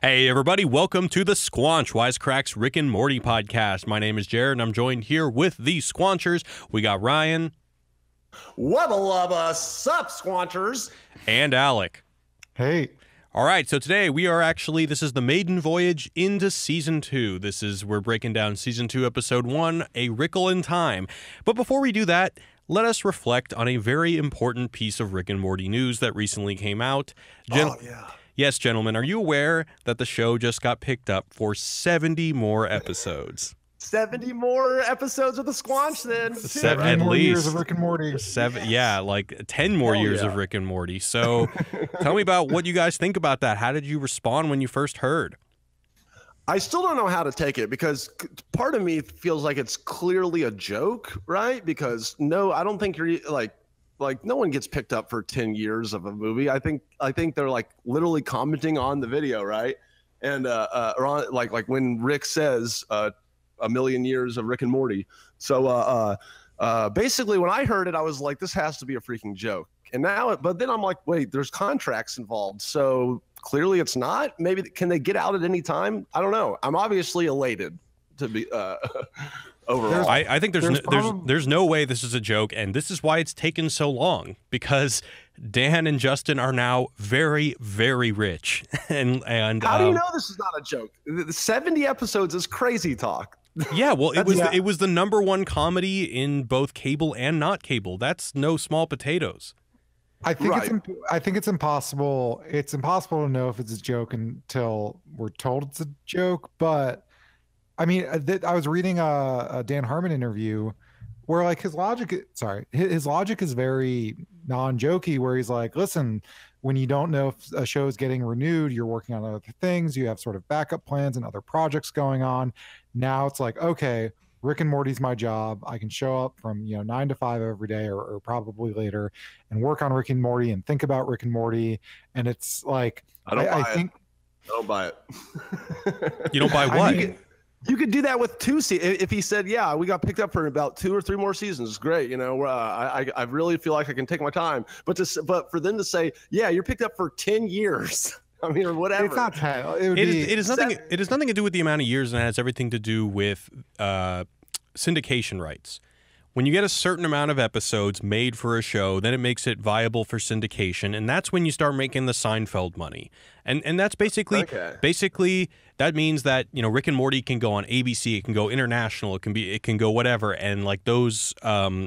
Hey, everybody, welcome to the Squanch Wisecracks Rick and Morty podcast. My name is Jared, and I'm joined here with the Squanchers. We got Ryan. Wubba lubba, sup, Squanchers? And Alec. Hey. All right, so today this is the maiden voyage into Season 2. We're breaking down Season 2, Episode 1, A Rickle in Time. But before we do that, let us reflect on a very important piece of Rick and Morty news that recently came out. Yes, gentlemen, are you aware that the show just got picked up for 70 more episodes? 70 more episodes of the Squanch, then. 7 at more least. Years of Rick and Morty. 7, yeah, like 10 more years of Rick and Morty. So tell me about what you guys think about that. How did you respond when you first heard? I still don't know how to take it because part of me feels like it's clearly a joke, right? Because I don't think you're like no one gets picked up for 10 years of a movie. I think they're like literally commenting on the video, right? And or on, like when Rick says a million years of Rick and Morty. So basically when I heard it, I was like, this has to be a freaking joke. But then I'm like, wait, there's contracts involved. So clearly it's not. Maybe can they get out at any time? I don't know. I'm obviously elated to be overall. I think there's no way this is a joke, and this is why it's taken so long, because Dan and Justin are now very, very rich. and how do you know this is not a joke? The 70 episodes is crazy talk. Yeah, well, it was the number one comedy in both cable and not cable. That's no small potatoes. I think it's impossible. It's impossible to know if it's a joke until we're told it's a joke. But I mean, I was reading a Dan Harmon interview where like his logic is very non-jokey, where he's like, listen, when you don't know if a show is getting renewed, you're working on other things, you have sort of backup plans and other projects going on. Now it's like, okay, Rick and Morty's my job. I can show up from 9 to 5 every day or probably later and work on Rick and Morty and think about Rick and Morty. And it's like, I don't buy it. You don't buy what? You could do that with 2 seasons. If he said, yeah, we got picked up for about 2 or 3 more seasons, it's great. I really feel like I can take my time. But for them to say, yeah, you're picked up for 10 years. I mean, or whatever. It's not 10. It is nothing. It has nothing to do with the amount of years, and it has everything to do with syndication rights. When you get a certain amount of episodes made for a show, then it makes it viable for syndication, and that's when you start making the Seinfeld money. And that's basically that means that Rick and Morty can go on ABC, it can go international, it can go whatever, and like those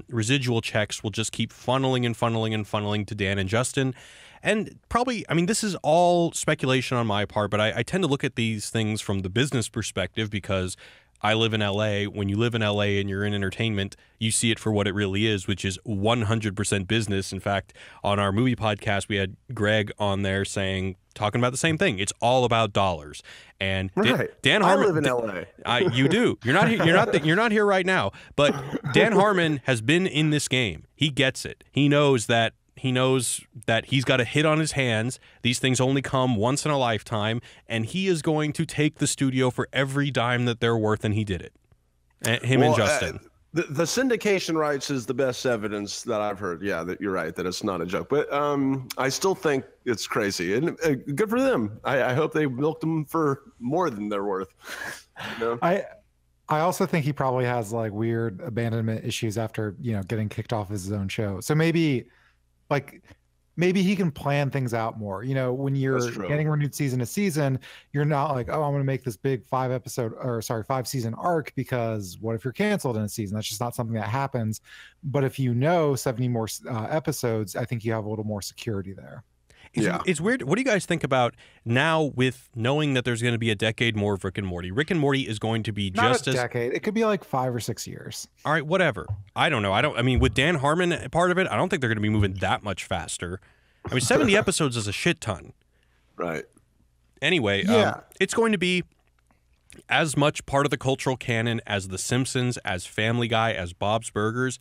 residual checks will just keep funneling to Dan and Justin. And probably, I mean, this is all speculation on my part, but I tend to look at these things from the business perspective because I live in LA. When you live in LA and you're in entertainment, you see it for what it really is, which is 100% business. In fact, on our movie podcast, we had Greg on there talking about the same thing. It's all about dollars. And right. Dan Harmon, I live in LA. You do. You're not here. You're not here right now. But Dan Harmon has been in this game. He gets it. He knows that he's got a hit on his hands. These things only come once in a lifetime, and he is going to take the studio for every dime that they're worth, and he did it. And Justin. The syndication rights is the best evidence that I've heard. Yeah, that you're right, that it's not a joke. But I still think it's crazy. And good for them. I hope they milked them for more than they're worth. I also think he probably has like weird abandonment issues after, getting kicked off his own show. So maybe he can plan things out more. When you're getting renewed season to season, you're not like, oh, I'm going to make this big 5 season arc, because what if you're canceled in a season? That's just not something that happens. But if 70 more episodes, I think you have a little more security there. It's weird. What do you guys think about now with knowing that there's going to be a decade more of Rick and Morty? Rick and Morty is going to be not a decade. It could be like 5 or 6 years. All right, whatever. I don't know. I mean, with Dan Harmon part of it, I don't think they're going to be moving that much faster. I mean, 70 episodes is a shit ton. Right. Anyway, it's going to be as much part of the cultural canon as The Simpsons, as Family Guy, as Bob's Burgers.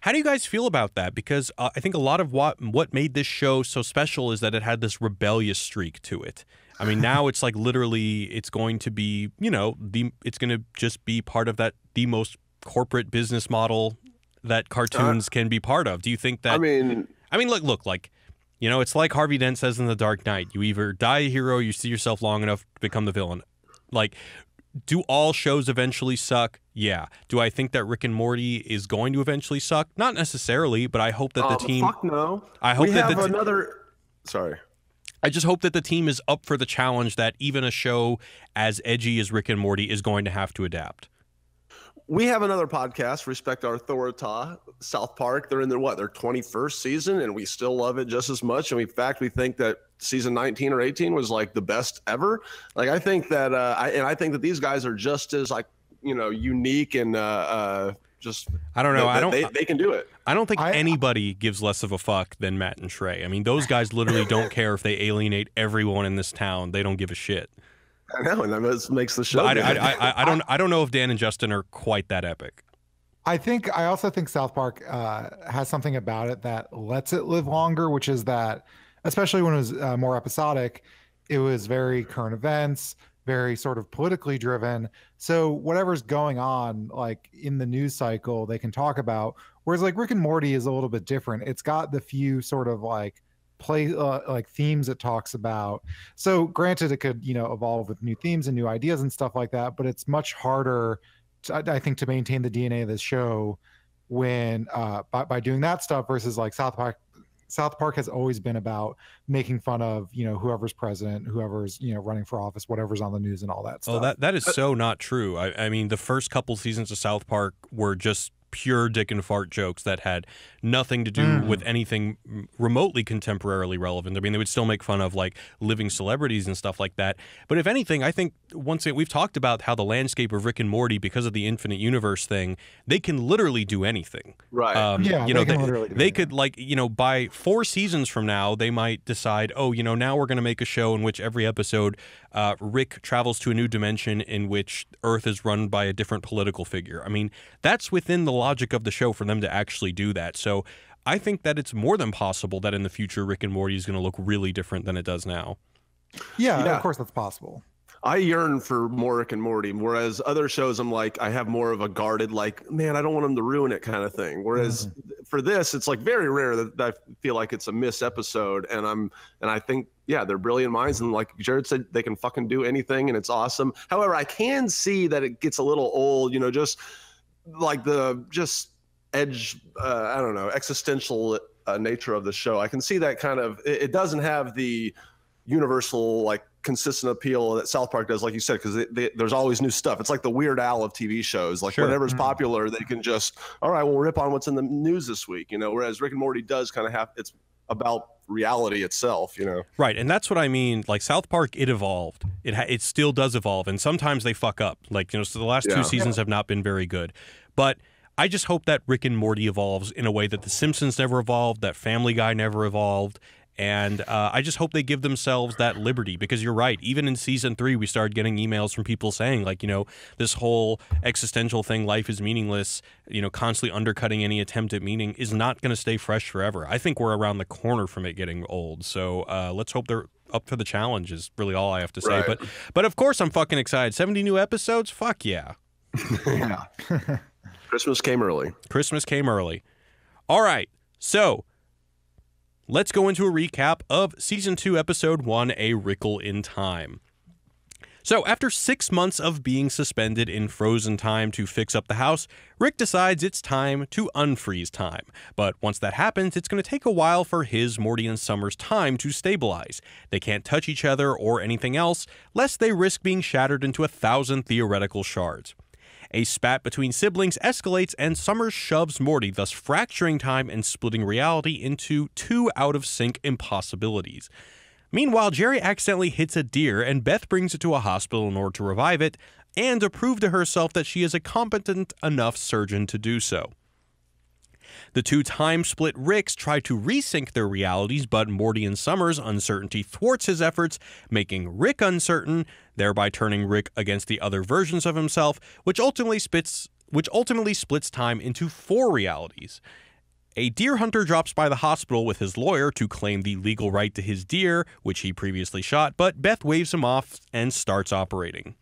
How do you guys feel about that? Because I think a lot of what made this show so special is that it had this rebellious streak to it. I mean, now it's like literally it's going to be, it's going to just be part of the most corporate business model that cartoons can be part of. Do you think that? I mean, look, like You know, it's like Harvey Dent says in The Dark Knight. You either die a hero, you see yourself long enough to become the villain. Like, do all shows eventually suck? Yeah. Do I think that Rick and Morty is going to eventually suck? Not necessarily, but I hope that the team... Fuck no. I hope we that have another... Sorry. I just hope that the team is up for the challenge that even a show as edgy as Rick and Morty is going to have to adapt. We have another podcast, Respect Our Authority, South Park. They're in their 21st season, and we still love it just as much. And in fact, we think that season 19 or 18 was like the best ever. Like, I think that, I think that these guys are just as unique and just. I don't know. They can do it. I don't think anybody gives less of a fuck than Matt and Trey. I mean, those guys literally don't care if they alienate everyone in this town. They don't give a shit. I know, and that makes the show. I don't know if Dan and Justin are quite that epic. I also think South Park has something about it that lets it live longer, which is that, especially when it was more episodic, it was very current events, very sort of politically driven. So whatever's going on, like in the news cycle, they can talk about. Whereas like Rick and Morty is a little bit different. It's got the few sort of like themes it talks about. So granted, it could evolve with new themes and new ideas and stuff like that, but it's much harder I think to maintain the DNA of this show when by doing that stuff versus like South Park has always been about making fun of whoever's president, whoever's running for office, whatever's on the news and all that stuff. Oh, that is so not true. I mean, the first couple seasons of South Park were just pure dick and fart jokes that had nothing to do with anything remotely contemporarily relevant. I mean, they would still make fun of like living celebrities and stuff like that. But if anything, I think we've talked about how the landscape of Rick and Morty, because of the infinite universe thing, they can literally do anything. Right. They could by 4 seasons from now, they might decide, now we're going to make a show in which every episode Rick travels to a new dimension in which Earth is run by a different political figure. I mean, that's within the logic of the show for them to actually do that. So I think that it's more than possible that in the future Rick and Morty is going to look really different than it does now. Yeah, of course that's possible. I yearn for more Rick and Morty, whereas other shows I'm like, I have more of a guarded, like, man, I don't want them to ruin it kind of thing. Whereas for this, it's like very rare that I feel like it's a missed episode. And I think, yeah, they're brilliant minds. And like Jared said, they can fucking do anything and it's awesome. However, I can see that it gets a little old, just like the edge, I don't know, existential nature of the show. I can see that kind of, it doesn't have the universal, like, consistent appeal that South Park does, like you said, because there's always new stuff. It's like the Weird Al of TV shows. Like, whatever's popular, they can just, all right, we'll rip on what's in the news this week, whereas Rick and Morty does kind of have, it's about reality itself, Right, and that's what I mean. Like South Park, it evolved. It still does evolve, and sometimes they fuck up. Like, so the last 2 seasons have not been very good. But I just hope that Rick and Morty evolves in a way that The Simpsons never evolved, that Family Guy never evolved. And I just hope they give themselves that liberty, because you're right. Even in season 3, we started getting emails from people saying, like, this whole existential thing, life is meaningless, constantly undercutting any attempt at meaning is not going to stay fresh forever. I think we're around the corner from it getting old. So let's hope they're up for the challenge is really all I have to say. Right. But of course, I'm fucking excited. 70 new episodes? Fuck yeah. Yeah. Christmas came early. Christmas came early. All right. So let's go into a recap of Season 2, Episode 1, A Wrinkle in Time. So, after 6 months of being suspended in frozen time to fix up the house, Rick decides it's time to unfreeze time. But once that happens, it's going to take a while for his, Morty, and Summer's time to stabilize. They can't touch each other or anything else, lest they risk being shattered into 1,000 theoretical shards. A spat between siblings escalates and Summers shoves Morty, thus fracturing time and splitting reality into 2 out-of-sync impossibilities. Meanwhile, Jerry accidentally hits a deer and Beth brings it to a hospital in order to revive it and to prove to herself that she is a competent enough surgeon to do so. The 2 time-split Ricks try to resync their realities, but Morty and Summers' uncertainty thwarts his efforts, making Rick uncertain, thereby turning Rick against the other versions of himself, which ultimately splits time into 4 realities. A deer hunter drops by the hospital with his lawyer to claim the legal right to his deer, which he previously shot, but Beth waves him off and starts operating.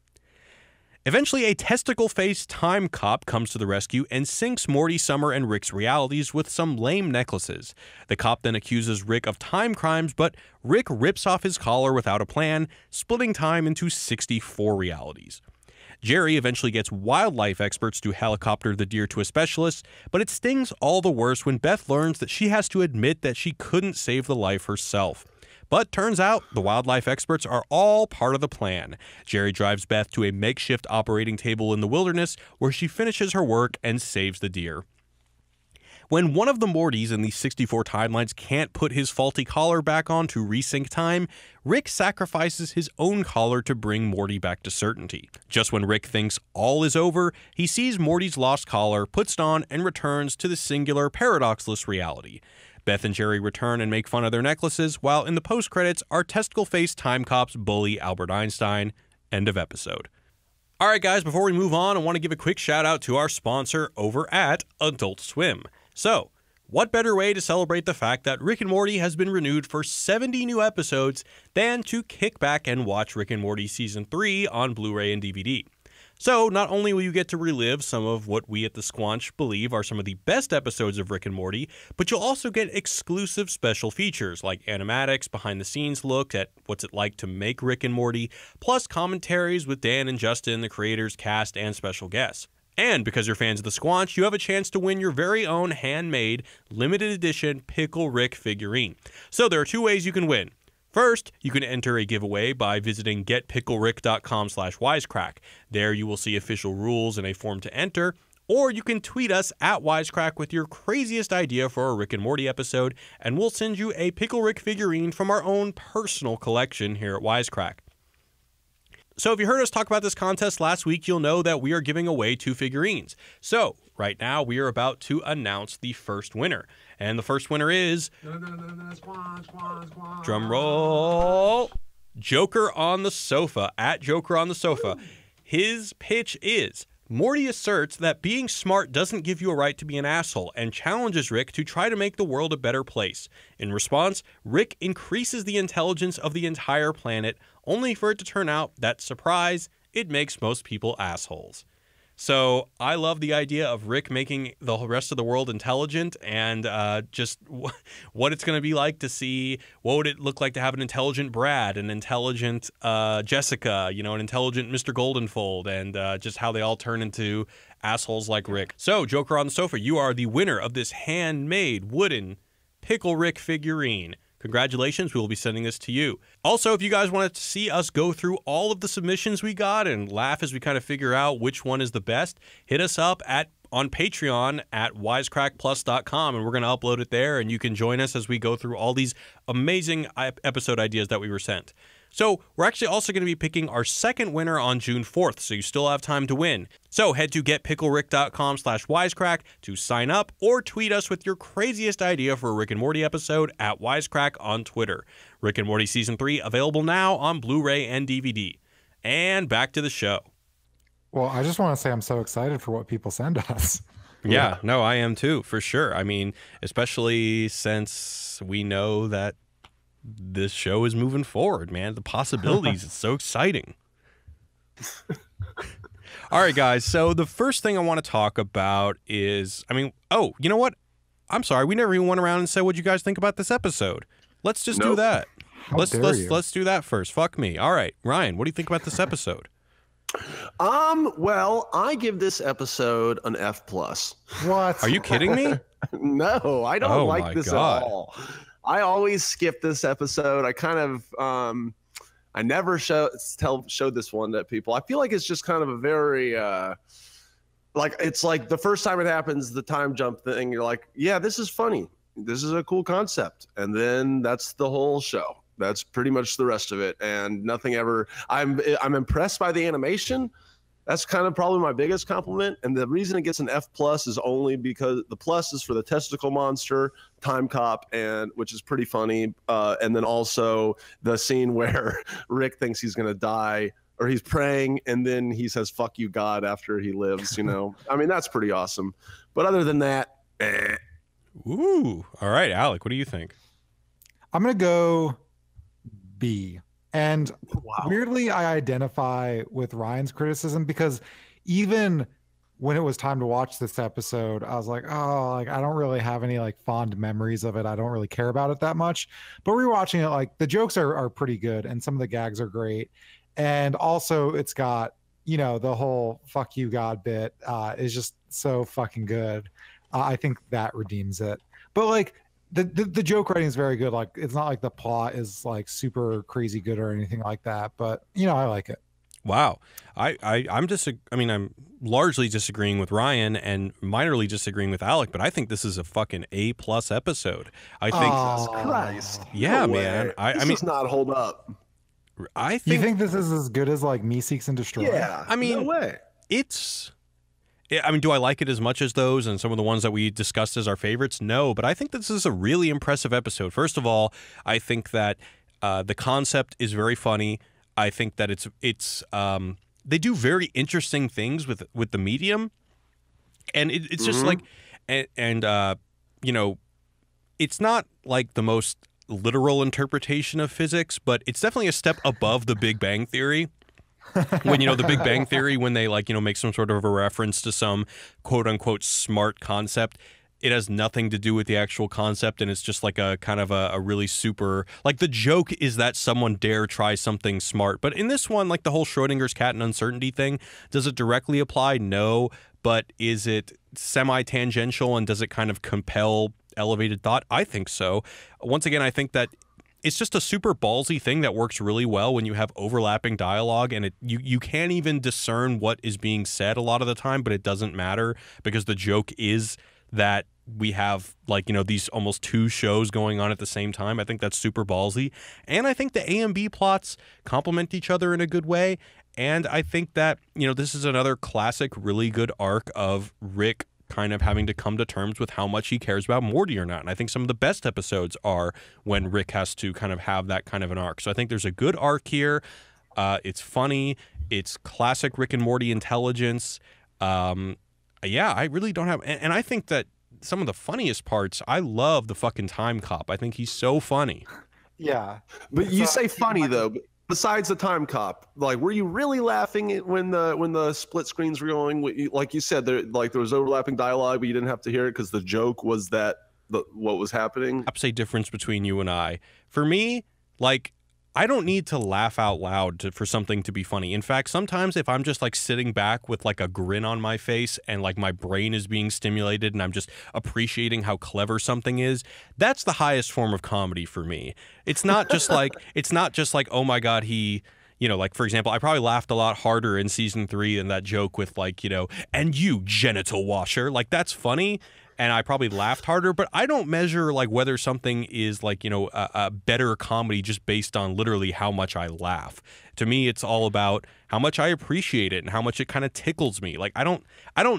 Eventually, a testicle-faced time cop comes to the rescue and sinks Morty, Summer, and Rick's realities with some lame necklaces. The cop then accuses Rick of time crimes, but Rick rips off his collar without a plan, splitting time into 64 realities. Jerry eventually gets wildlife experts to helicopter the deer to a specialist, but it stings all the worse when Beth learns that she has to admit that she couldn't save the life herself. But turns out the wildlife experts are all part of the plan. Jerry drives Beth to a makeshift operating table in the wilderness where she finishes her work and saves the deer. When one of the Mortys in these 64 timelines can't put his faulty collar back on to resync time, Rick sacrifices his own collar to bring Morty back to certainty. Just when Rick thinks all is over, he sees Morty's lost collar, puts it on, and returns to the singular paradoxless reality. Beth and Jerry return and make fun of their necklaces, while in the post-credits, our testicle-faced time cops bully Albert Einstein. End of episode. All right, guys, before we move on, I want to give a quick shout-out to our sponsor over at Adult Swim. So, what better way to celebrate the fact that Rick and Morty has been renewed for 70 new episodes than to kick back and watch Rick and Morty Season 3 on Blu-ray and DVD? So, not only will you get to relive some of what we at the Squanch believe are some of the best episodes of Rick and Morty, but you'll also get exclusive special features like animatics, behind-the-scenes look at what's it like to make Rick and Morty, plus commentaries with Dan and Justin, the creators, cast, and special guests. And because you're fans of the Squanch, you have a chance to win your very own handmade, limited edition Pickle Rick figurine. So there are two ways you can win. First, you can enter a giveaway by visiting getpicklerick.com/wisecrack. There you will see official rules and a form to enter, or you can tweet us at Wisecrack with your craziest idea for a Rick and Morty episode, and we'll send you a Pickle Rick figurine from our own personal collection here at Wisecrack. So if you heard us talk about this contest last week, you'll know that we are giving away 2 figurines. So right now we are about to announce the first winner. And the first winner is, drum roll, Joker on the Sofa, at Joker on the Sofa. His pitch is, Morty asserts that being smart doesn't give you a right to be an asshole and challenges Rick to try to make the world a better place. In response, Rick increases the intelligence of the entire planet, only for it to turn out that, surprise, it makes most people assholes. So I love the idea of Rick making the rest of the world intelligent, and just what it's going to be like to see, what would it look like to have an intelligent Brad, an intelligent Jessica, you know, an intelligent Mr. Goldenfold, and just how they all turn into assholes like Rick. So Joker on the Sofa, you are the winner of this handmade wooden Pickle Rick figurine. Congratulations, we will be sending this to you. Also, if you guys wanted to see us go through all of the submissions we got and laugh as we kind of figure out which one is the best, hit us up on Patreon at wisecrackplus.com, and we're going to upload it there, and you can join us as we go through all these amazing episode ideas that we were sent. So we're actually also going to be picking our second winner on June 4th, so you still have time to win. So head to getpicklerick.com/wisecrack to sign up, or tweet us with your craziest idea for a Rick and Morty episode at Wisecrack on Twitter. Rick and Morty Season 3 available now on Blu-ray and DVD. And back to the show. Well, I just want to say I'm so excited for what people send us. Yeah, no, I am too, for sure. I mean, especially since we know that this show is moving forward, man. The possibilities, it's so exciting. All right, guys. So the first thing I want to talk about is, you know what? I'm sorry. We never even went around and said what you guys think about this episode. Let's just do that. Let's do that first. Fuck me. All right, Ryan, what do you think about this episode? Well, I give this episode an F+. What? Are you kidding me? No, I don't like this God. at all. I always skip this episode. I kind of, I never showed this one to people. I feel like it's just kind of a very, like, it's like the first time it happens, the time jump thing, you're like, yeah, this is funny. This is a cool concept. And then that's the whole show. That's pretty much the rest of it. And nothing ever, I'm impressed by the animation. That's kind of probably my biggest compliment. And the reason it gets an F+ is only because the plus is for the testicle monster, time cop, and which is pretty funny. And then also the scene where Rick thinks he's going to die, or he's praying, and then he says, "Fuck you, God," after he lives, you know. I mean, that's pretty awesome. But other than that, Ooh. All right, Alec, what do you think? I'm going to go B. And Wow. weirdly, I identify with Ryan's criticism because even when it was time to watch this episode, I was like, oh, like I don't really have any like fond memories of it. I don't really care about it that much. But rewatching it, like the jokes are pretty good and some of the gags are great. And also it's got, you know, the whole fuck you God bit is just so fucking good. I think that redeems it. But like the joke writing is very good. Like it's not like the plot is like super crazy good or anything like that. But you know, I like it. Wow. I'm largely disagreeing with Ryan and minorly disagreeing with Alec, but I think this is a fucking A+ episode. I think Jesus Christ. Yeah, No man. way. I This mean does not hold up. I You think think this is as good as like Me Seeks and Destroy? Yeah. I mean, no way. I mean, do I like it as much as those and some of the ones that we discussed as our favorites? No, but I think this is a really impressive episode. First of all, I think that the concept is very funny. I think that it's they do very interesting things with the medium, and it's just like, and you know, it's not like the most literal interpretation of physics, but it's definitely a step above the Big Bang Theory. When, you know, the Big Bang Theory, when they like, you know, make some sort of a reference to some quote unquote smart concept, it has nothing to do with the actual concept, and it's just like a kind of a really super, like the joke is that someone dare try something smart. But in this one, like the whole Schrodinger's cat and uncertainty thing, does it directly apply? No. But is it semi-tangential, and does it kind of compel elevated thought? I think so. Once again, I think that it's just a super ballsy thing that works really well when you have overlapping dialogue, and you can't even discern what is being said a lot of the time, but it doesn't matter because the joke is that we have, like, you know, these almost two shows going on at the same time. I think that's super ballsy. And I think the A and B plots complement each other in a good way. And I think that, you know, this is another classic, really good arc of Rick kind of having to come to terms with how much he cares about Morty or not. And I think some of the best episodes are when Rick has to kind of have that kind of an arc. So I think there's a good arc here. It's funny. It's classic Rick and Morty intelligence. Yeah, I really don't have... And I think that some of the funniest parts, I love the fucking Time Cop. I think he's so funny. Yeah. But you say funny though. Besides the Time Cop, like, were you really laughing when the split screens were going? Like you said, there was overlapping dialogue, but you didn't have to hear it because the joke was that what was happening. I'd say difference between you and I. For me, like, I don't need to laugh out loud for something to be funny. In fact, sometimes if I'm just like sitting back with like a grin on my face and like my brain is being stimulated and I'm just appreciating how clever something is, that's the highest form of comedy for me. It's not just like oh my God, he, you know, like, for example, I probably laughed a lot harder in season 3 than that joke with, like, you know, and you genital washer. Like, that's funny. And I probably laughed harder, but I don't measure like whether something is like, you know, a better comedy just based on literally how much I laugh. To me, it's all about how much I appreciate it and how much it kind of tickles me. Like, I don't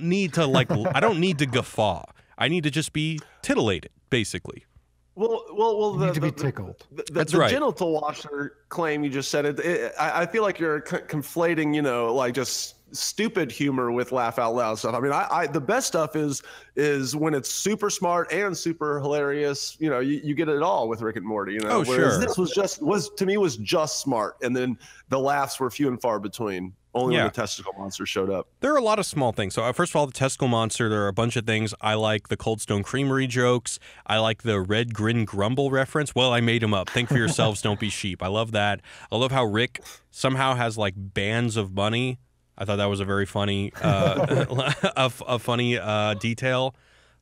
need to like, I don't need to guffaw. I need to just be titillated, basically. Well, You need to be tickled. That's the right. genital washer claim you just said I feel like you're conflating, you know, like just stupid humor with laugh out loud stuff. I mean, I the best stuff is when it's super smart and super hilarious. You know, you get it all with Rick and Morty. You know, Oh, whereas sure. this was to me just smart, and then the laughs were few and far between. Only Yeah. when the testicle monster showed up. There are a lot of small things. So first of all, the testicle monster, there are a bunch of things. I like the Cold Stone Creamery jokes. I like the Red Grin Grumble reference. Well, I made him up. Think for yourselves, don't be sheep. I love that. I love how Rick somehow has like bands of money. I thought that was a very funny, a funny detail.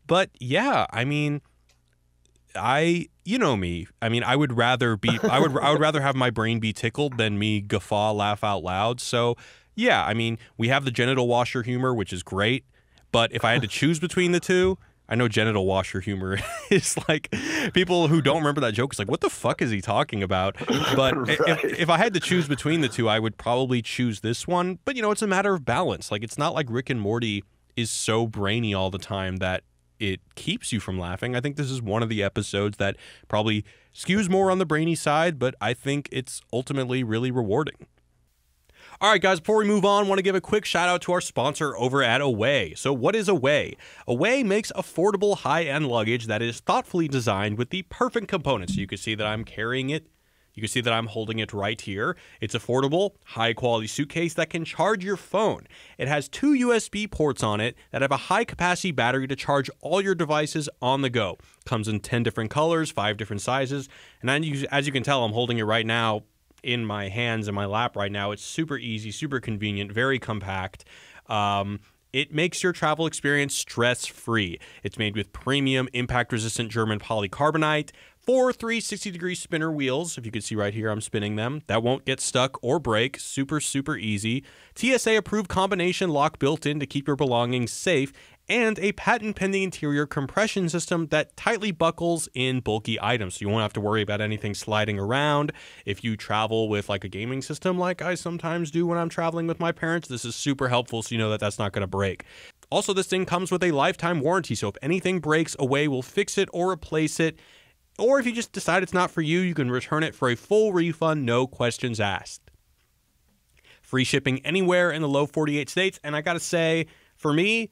But yeah, I mean, you know me. I mean, I would rather have my brain be tickled than me guffaw, laugh out loud. So yeah, I mean, we have the genital washer humor, which is great. But if I had to choose between the two, I know genital washer humor is like, people who don't remember that joke is like, what the fuck is he talking about? But Right. if I had to choose between the two, I would probably choose this one. But, you know, it's a matter of balance. Like, it's not like Rick and Morty is so brainy all the time that it keeps you from laughing. I think this is one of the episodes that probably skews more on the brainy side, but I think it's ultimately really rewarding. All right, guys, before we move on, I want to give a quick shout out to our sponsor over at Away. So what is Away? Away makes affordable high-end luggage that is thoughtfully designed with the perfect components. You can see that I'm carrying it. You can see that I'm holding it right here. It's affordable, high-quality suitcase that can charge your phone. It has 2 USB ports on it that have a high-capacity battery to charge all your devices on the go. Comes in 10 different colors, 5 different sizes, and as you can tell, I'm holding it right now in my hands, in my lap right now. It's super easy, super convenient, very compact. It makes your travel experience stress-free. It's made with premium, impact-resistant German polycarbonate, 4 360-degree spinner wheels. If you can see right here, I'm spinning them. That won't get stuck or break. Super, super easy. TSA-approved combination lock built in to keep your belongings safe, and a patent-pending interior compression system that tightly buckles in bulky items, so you won't have to worry about anything sliding around. If you travel with like a gaming system like I sometimes do when I'm traveling with my parents, this is super helpful, so you know that that's not going to break. Also, this thing comes with a lifetime warranty, so if anything breaks, Away will fix it or replace it. Or if you just decide it's not for you, you can return it for a full refund, no questions asked. Free shipping anywhere in the low 48 states, and I gotta say, for me,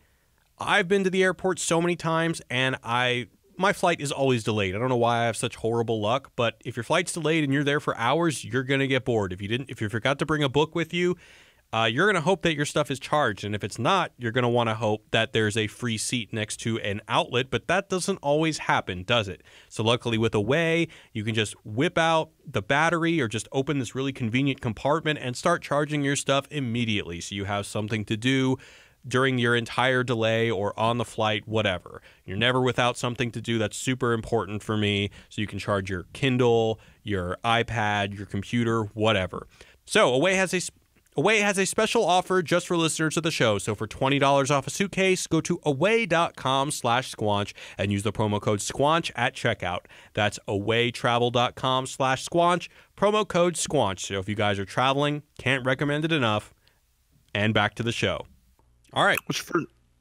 I've been to the airport so many times, and my flight is always delayed. I don't know why I have such horrible luck, but if your flight's delayed and you're there for hours, you're gonna get bored. If you forgot to bring a book with you, you're gonna hope that your stuff is charged, and if it's not, you're gonna want to hope that there's a free seat next to an outlet. But that doesn't always happen, does it? So luckily, with Away, you can just whip out the battery or just open this really convenient compartment and start charging your stuff immediately, so you have something to do during your entire delay or on the flight, whatever. You're never without something to do. That's super important for me. So you can charge your Kindle, your iPad, your computer, whatever. So Away has a special offer just for listeners of the show. So for $20 off a suitcase, go to away.com/squanch and use the promo code squanch at checkout. That's awaytravel.com/squanch, promo code squanch. So if you guys are traveling, can't recommend it enough. And back to the show. All right. Which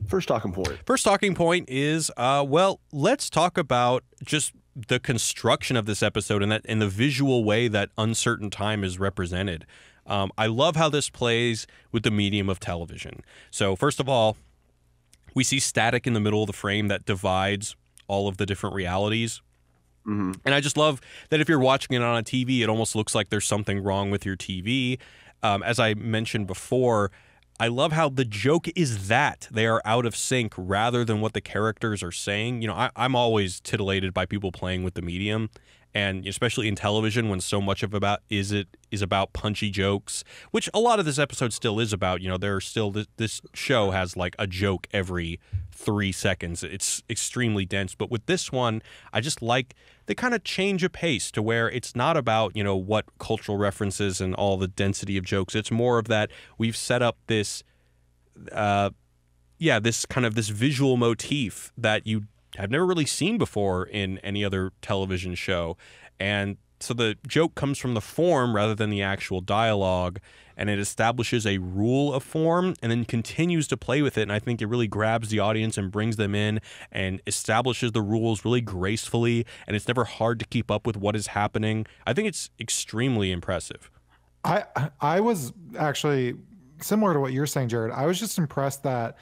first talking point? First talking point is, well, let's talk about just the construction of this episode and the visual way that uncertain time is represented. I love how this plays with the medium of television. So first of all, we see static in the middle of the frame that divides all of the different realities. Mm-hmm. And I just love that if you're watching it on a TV, it almost looks like there's something wrong with your TV. As I mentioned before, I love how the joke is that they are out of sync rather than what the characters are saying. You know, I'm always titillated by people playing with the medium, and especially in television when so much of is about punchy jokes, which a lot of this episode still is about. You know, there's still this show has like a joke every 3 seconds. It's extremely dense, but with this one, I just like the kind of change of pace to where it's not about, you know, what cultural references and all the density of jokes. It's more of that we've set up this, this kind of this visual motif that you have never really seen before in any other television show. And so the joke comes from the form rather than the actual dialogue, and it establishes a rule of form and then continues to play with it. And I think it really grabs the audience and brings them in and establishes the rules really gracefully, and it's never hard to keep up with what is happening. I think it's extremely impressive. I was actually similar to what you're saying, Jared. I was just impressed that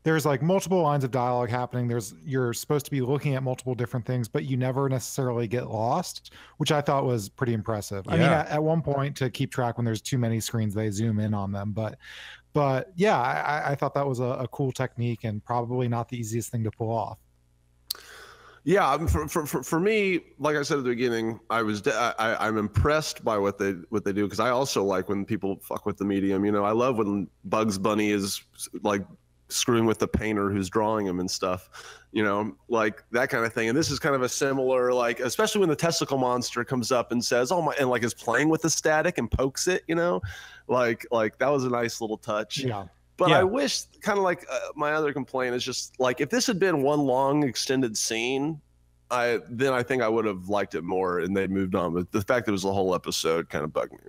there's like multiple lines of dialogue happening. You're supposed to be looking at multiple different things, but you never necessarily get lost, which I thought was pretty impressive. Yeah. I mean, at one point, to keep track when there's too many screens, they zoom in on them. But yeah, I thought that was a cool technique and probably not the easiest thing to pull off. Yeah, for me, like I said at the beginning, I'm impressed by what they do, because I also like when people fuck with the medium. You know, I love when Bugs Bunny is like screwing with the painter who's drawing him and stuff, you know, like that kind of thing. And this is kind of a similar, like, especially when the testicle monster comes up and says, "Oh my," and like is playing with the static and pokes it, you know, like that was a nice little touch. Yeah. But yeah. I wish, kind of like my other complaint is just like, if this had been one long extended scene, then I think I would have liked it more and they moved on. But the fact that it was a whole episode kind of bugged me.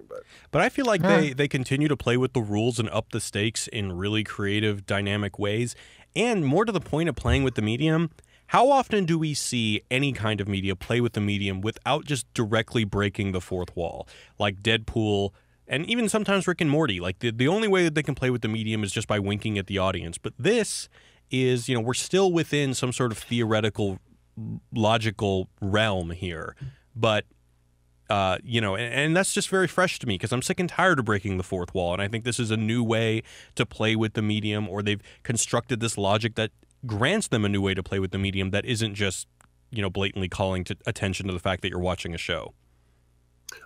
But I feel like they continue to play with the rules and up the stakes in really creative, dynamic ways. And more to the point of playing with the medium, how often do we see any kind of media play with the medium without just directly breaking the fourth wall? Like Deadpool, and even sometimes Rick and Morty. Like the only way that they can play with the medium is just by winking at the audience. But this is, you know, we're still within some sort of theoretical logical realm here, but You know, and that's just very fresh to me because I'm sick and tired of breaking the fourth wall. And I think this is a new way to play with the medium, or they've constructed this logic that grants them a new way to play with the medium that isn't just, you know, blatantly calling attention to the fact that you're watching a show.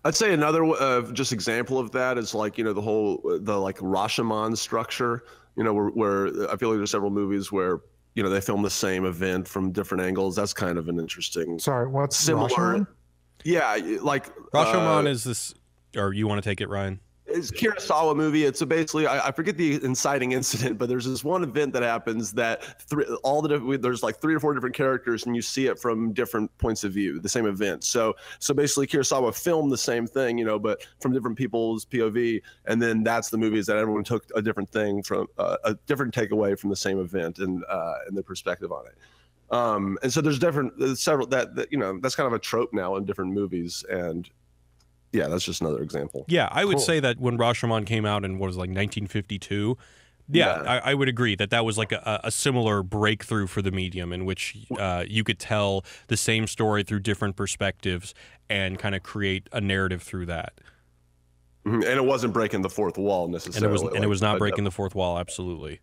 I'd say another just example of that is like, you know, the like Rashomon structure, you know, where I feel like there's several movies where, you know, they film the same event from different angles. That's kind of an interesting. Sorry, what's similar? Rashomon? Yeah, like Rashomon is this, or you want to take it, Ryan? It's a Kurosawa movie. It's basically, I forget the inciting incident, but there's this one event that happens that there's like 3 or 4 different characters, and you see it from different points of view, the same event. So basically, Kurosawa filmed the same thing, you know, but from different people's POV, and then that's the movies that everyone took a different thing from, a different takeaway from the same event and the perspective on it. And so there's several that you know, that's kind of a trope now in different movies. And yeah, that's just another example. Yeah, I would say that when Rashomon came out in what was like 1952, I would agree that was like a similar breakthrough for the medium in which you could tell the same story through different perspectives and kind of create a narrative through that. Mm-hmm. And it wasn't breaking the fourth wall necessarily. And it was not breaking the fourth wall, absolutely.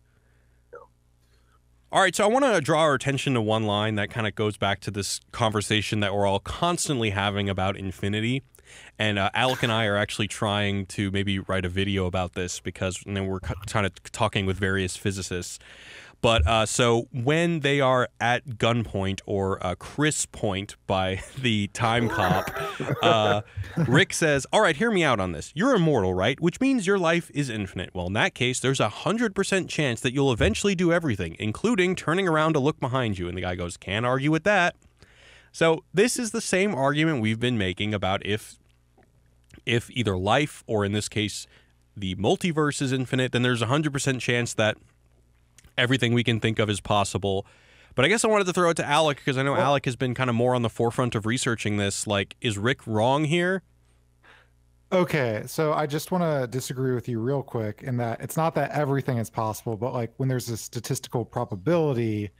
All right, so I want to draw our attention to one line that kind of goes back to this conversation that we're all constantly having about infinity. And Alec and I are actually trying to maybe write a video about this because we're kind of talking with various physicists. But so when they are at gunpoint or Chris point by the time cop, Rick says, all right, hear me out on this. You're immortal, right? Which means your life is infinite. Well, in that case, there's 100% chance that you'll eventually do everything, including turning around to look behind you. And the guy goes, can't argue with that. So this is the same argument we've been making about if either life or in this case the multiverse is infinite, then there's 100% chance that everything we can think of is possible. But I guess I wanted to throw it to Alec because I know Alec has been kind of more on the forefront of researching this. Like, is Rick wrong here? Okay, so I just want to disagree with you real quick in that it's not that everything is possible, but like when there's a statistical probability,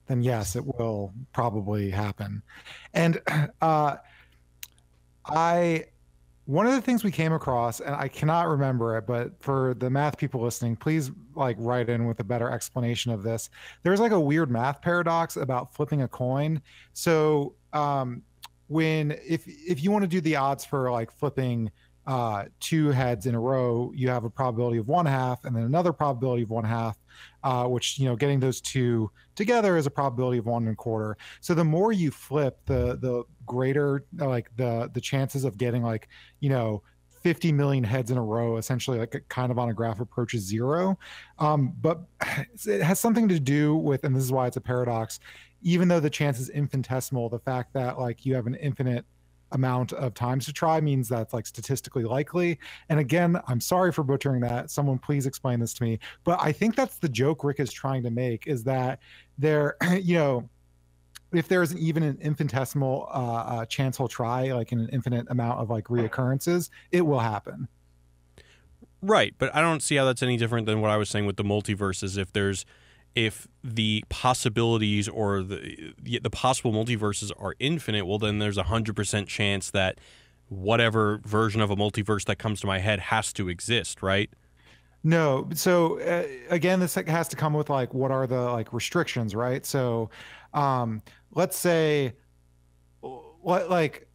then yes, it will probably happen. And one of the things we came across, and I cannot remember it, but for the math people listening, please like write in with a better explanation of this. There's like a weird math paradox about flipping a coin. So if you want to do the odds for like flipping 2 heads in a row, you have a probability of 1/2 and then another probability of 1/2, which, you know, getting those 2 together is a probability of 1 1/4. So the more you flip, the greater like the chances of getting like, you know, 50 million heads in a row, essentially like kind of on a graph approaches 0. But it has something to do with, and this is why it's a paradox, even though the chance is infinitesimal, the fact that like you have an infinite amount of times to try means that's like statistically likely. And again, I'm sorry for butchering that. Someone please explain this to me. But I think that's the joke Rick is trying to make, is that there, you know, if there's even an infinitesimal chance he'll try, like in an infinite amount of like reoccurrences, it will happen. Right, but I don't see how that's any different than what I was saying with the multiverses. If the possibilities or the possible multiverses are infinite, well, then there's 100% chance that whatever version of a multiverse that comes to my head has to exist, right? No. So again, this has to come with like, what are the like restrictions, right? So let's say, like,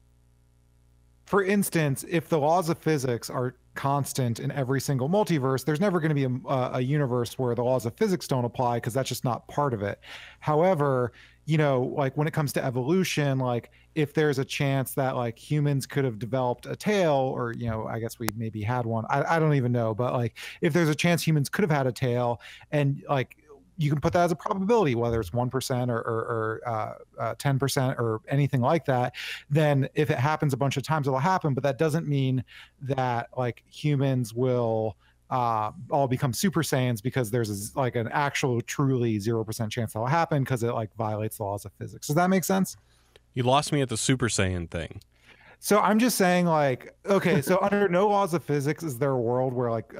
for instance, if the laws of physics are constant in every single multiverse, there's never going to be a universe where the laws of physics don't apply, because that's just not part of it. However, you know, like when it comes to evolution, like if there's a chance that like humans could have developed a tail, or, you know, I guess we maybe had one, I don't even know, but like if there's a chance humans could have had a tail, and like you can put that as a probability, whether it's 1% or 10% or anything like that, then if it happens a bunch of times, it'll happen. But that doesn't mean that like humans will all become Super Saiyans, because there's like an actual truly 0% chance that'll happen, because it like violates the laws of physics. Does that make sense? You lost me at the Super Saiyan thing. So I'm just saying, like, okay, so under no laws of physics is there a world where like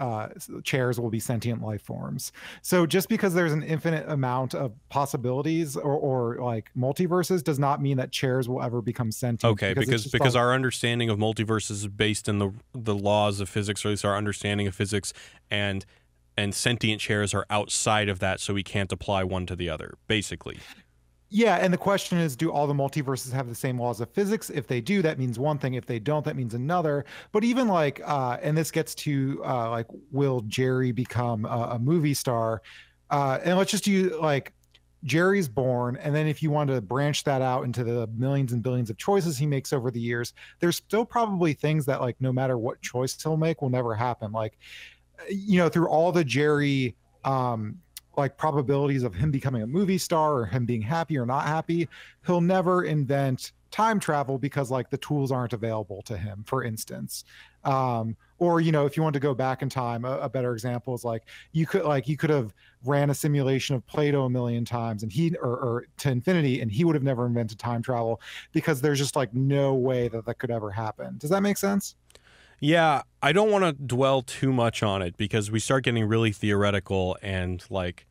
chairs will be sentient life forms. So just because there's an infinite amount of possibilities or like multiverses does not mean that chairs will ever become sentient. Okay, because our understanding of multiverses is based in the laws of physics, or at least our understanding of physics, and sentient chairs are outside of that, so we can't apply one to the other, basically. Yeah, and the question is, do all the multiverses have the same laws of physics? If they do, that means one thing. If they don't, that means another. But even like, and this gets to like, will Jerry become a movie star? And let's just do like, Jerry's born, and then if you want to branch that out into the millions and billions of choices he makes over the years, there's still probably things that like, no matter what choice he'll make, will never happen. Like, you know, through all the Jerry, like probabilities of him becoming a movie star or him being happy or not happy, he'll never invent time travel because like the tools aren't available to him, for instance. Or, you know, if you want to go back in time, a better example is like you could have ran a simulation of Plato a million times and or to infinity, and he would have never invented time travel because there's just like no way that could ever happen. Does that make sense? Yeah, I don't want to dwell too much on it because we start getting really theoretical and like,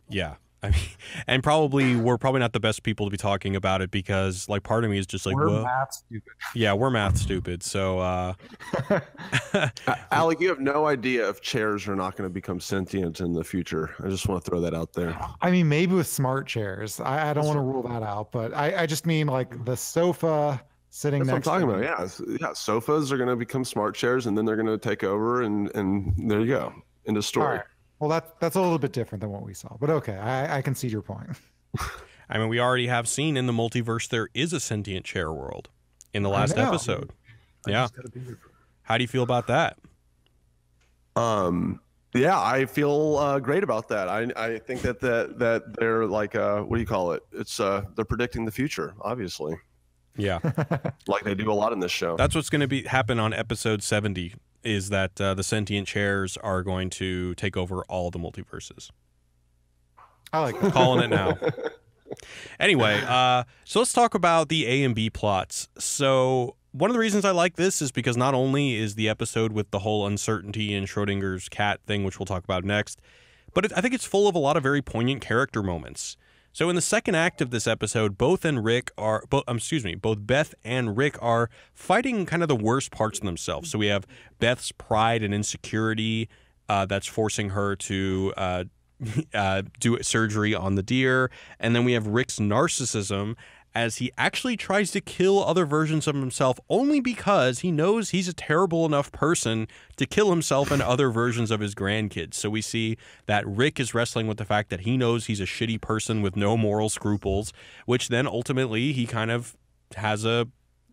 yeah. I mean, and we're probably not the best people to be talking about it because like part of me is just like, we're math stupid. Yeah, we're math stupid. So, Alec, you have no idea if chairs are not going to become sentient in the future. I just want to throw that out there. I mean, maybe with smart chairs. I don't want to rule that out, but I just mean like the sofa sitting That's next what I'm to talking about. Yeah, sofas are going to become smart chairs, and then they're going to take over, and there you go. End of story. All right. Well, that's a little bit different than what we saw, but okay, I can see your point. I mean, we already have seen in the multiverse there is a sentient chair world in the last episode. Yeah. How do you feel about that? Yeah, I feel great about that. I think that they're like what do you call it? It's they're predicting the future, obviously. Yeah. Like they do a lot in this show. That's what's going to happen on episode 70 is that the sentient chairs are going to take over all the multiverses. I like that. Calling it now. Anyway, so let's talk about the A and B plots. So one of the reasons I like this is because not only is the episode with the whole uncertainty and Schrodinger's cat thing, which we'll talk about next, but I think it's full of a lot of very poignant character moments. So in the second act of this episode, both Beth and Rick are fighting kind of the worst parts of themselves. So we have Beth's pride and insecurity that's forcing her to do surgery on the deer. And then we have Rick's narcissism as he actually tries to kill other versions of himself only because he knows he's a terrible enough person to kill himself and other versions of his grandkids. So we see that Rick is wrestling with the fact that he knows he's a shitty person with no moral scruples, which then ultimately he kind of has a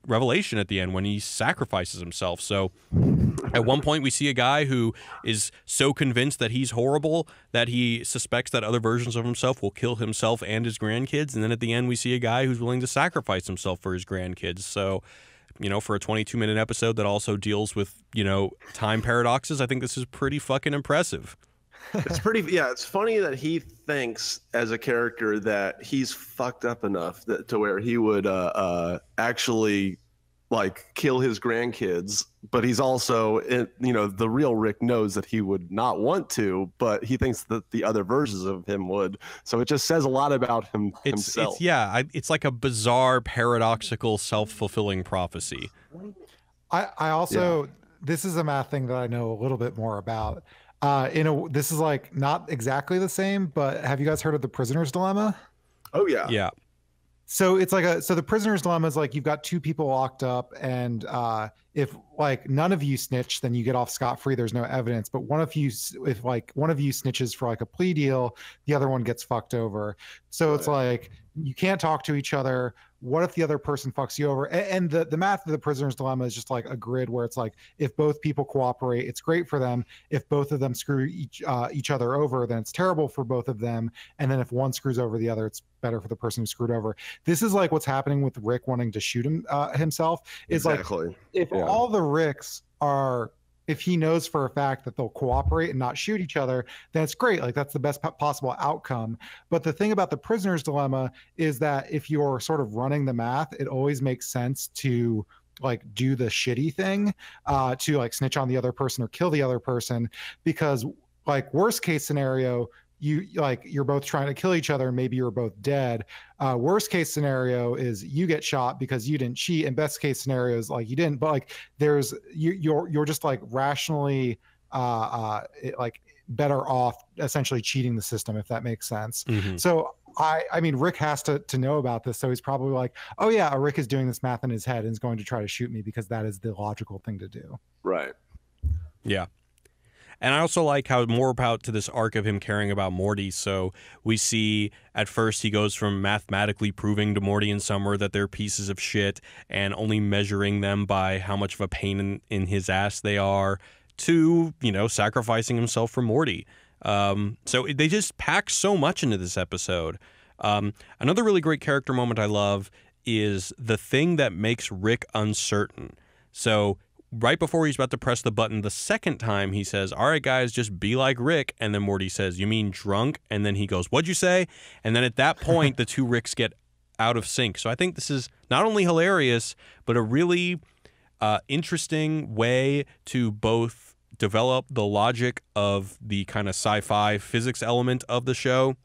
revelation at the end when he sacrifices himself. So at one point we see a guy who is so convinced that he's horrible that he suspects that other versions of himself will kill himself and his grandkids, and then at the end we see a guy who's willing to sacrifice himself for his grandkids. So, you know, for a 22-minute episode that also deals with, you know, time paradoxes, I think this is pretty fucking impressive. It's pretty, yeah. It's funny that he thinks as a character that he's fucked up enough to where he would actually like kill his grandkids, but he's also, you know, the real Rick knows that he would not want to, but he thinks that the other versions of him would. So it just says a lot about himself. It's like a bizarre, paradoxical, self-fulfilling prophecy. I also, this is a math thing that I know a little bit more about. This is like not exactly the same, but have you guys heard of the prisoner's dilemma? Oh yeah. Yeah. So it's like the prisoner's dilemma is like you've got two people locked up, and if like none of you snitch, then you get off scot-free. There's no evidence. But if like one of you snitches for like a plea deal, the other one gets fucked over. So it's like you can't talk to each other. What if the other person fucks you over? And the math of the prisoner's dilemma is just like a grid where it's like if both people cooperate, it's great for them. If both of them screw each other over, then it's terrible for both of them. And then if one screws over the other, it's better for the person who screwed over. This is like what's happening with Rick wanting to shoot himself. Is exactly. Like if all the Ricks are, if he knows for a fact that they'll cooperate and not shoot each other, then it's great. Like that's the best possible outcome. But the thing about the prisoner's dilemma is that if you're sort of running the math, it always makes sense to like do the shitty thing to like snitch on the other person or kill the other person, because like worst case scenario, you're both trying to kill each other and maybe you're both dead. Worst case scenario is you get shot because you didn't cheat, and best case scenario is like you didn't, but like there's you're just like rationally like better off essentially cheating the system, if that makes sense. So I mean, Rick has to know about this, so he's probably like, oh yeah, Rick is doing this math in his head and is going to try to shoot me because that is the logical thing to do. Right. Yeah. And I also like how more about to this arc of him caring about Morty. So we see at first he goes from mathematically proving to Morty and Summer that they're pieces of shit and only measuring them by how much of a pain in his ass they are, to, you know, sacrificing himself for Morty. So they just pack so much into this episode. Another really great character moment I love is the thing that makes Rick uncertain. So right before he's about to press the button the second time, he says, all right, guys, just be like Rick. And then Morty says, you mean drunk? And then he goes, what'd you say? And then at that point, the two Ricks get out of sync. So I think this is not only hilarious, but a really interesting way to both develop the logic of the kind of sci-fi physics element of the show,